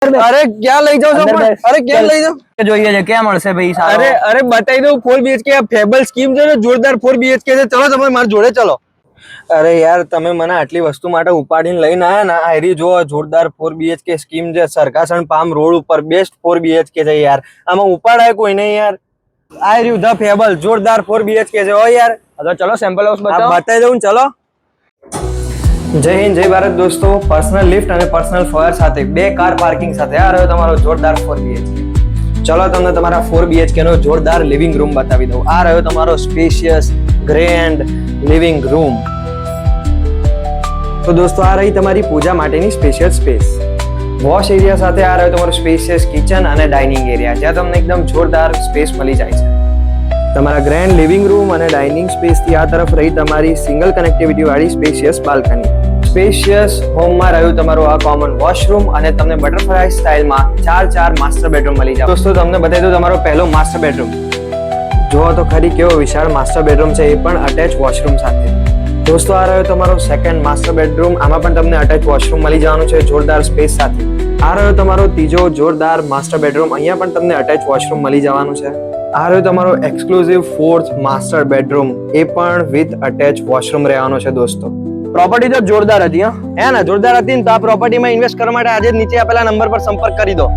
અરે ક્યાં લઈ જાવ છો પણ? અરે ક્યાં લઈ જાવ? જોઈએ છે ક્યાં મળશે ભાઈ સારો? અરે બતાવી દઉં 4 BHK ફેબલ સ્કીમ છે ને, જોરદાર 4 BHK છે. ચલો તમે મારી જોડે ચલો. અરે યાર તમે મને આટલી વસ્તુ માટે ઉપાડીને લઈને આયા ને, આયરી જો જોરદાર 4 BHK સ્કીમ છે, સરકાસણ પામ રોડ ઉપર બેસ્ટ 4 BHK છે યાર. આમાં ઉપાડાય કોઈ નહીં યાર. આ રહ્યું ધ ફેબલ જોરદાર 4 BHK છે હો યાર. તો ચલો સેમ્પલ હાઉસ બતાવો. બતાવી દઉં ચલો. જય હિન્દ જય ભારત દોસ્તો. પર્સનલ લિફ્ટ અને પર્સનલ ફાયર સાથે 2 કાર પાર્કિંગ સાથે આ રહ્યો તમારો જોરદાર 4 BHK. ચલો તમને તમારા 4 BHK નો જોરદાર લિવિંગ રૂમ બતાવી દઉં. આ રહ્યો તમારો સ્પેશિયસ ગ્રેન્ડ લિવિંગ રૂમ. તો દોસ્તો આ રહી તમારી પૂજા માટેની સ્પેશિયલ સ્પેસ. વોશ એરિયા સાથે આ રહ્યો તમારો સ્પેશિયસ કિચન અને ડાઇનિંગ એરિયા, જ્યાં તમને એકદમ જોરદાર સ્પેસ મળી જાય છે. તમારા ગ્રેન્ડ લિવિંગ રૂમ અને ડાઇનિંગ સ્પેસથી આ તરફ રહી તમારી સિંગલ કનેક્ટિવિટી વાળી સ્પેશિયસ બાલ્કની. સ્પેશિયસ હોમમાં રહ્યું તમારું આ કોમન વોશરૂમ અને તમને બટરફ્લાય સ્ટાઇલમાં 4 માસ્ટર બેડરૂમ મળી જાય. દોસ્તો તમને બતાવી દઉં તમારો પહેલો માસ્ટર બેડરૂમ. જુઓ તો ખરી કેવો વિશાળ માસ્ટર બેડરૂમ છે, એ પણ અટેચ વોશરૂમ સાથે. દોસ્તો આ રહ્યો તમારો સેકન્ડ માસ્ટર બેડરૂમ. આમાં પણ તમને અટેચ વોશરૂમ મળી જવાનું છે જોરદાર સ્પેસ સાથે. આ રહ્યો તમારો ત્રીજો જોરદાર માસ્ટર બેડરૂમ. અહીંયા પણ તમને અટેચ વોશરૂમ મળી જવાનું છે. આ રહ્યો તમારો એક્સક્લુઝિવ 4th માસ્ટર બેડરૂમ, એ પણ વિથ અટેચ વોશરૂમ રહેવાનો છે દોસ્તો. પ્રોપર્ટી તો જોરદાર હતી હે ને, જોરદાર હતી ને. તો આ પ્રોપર્ટીમાં ઇન્વેસ્ટ કરવા માટે આજે નીચે આપેલા નંબર પર સંપર્ક કરી દો.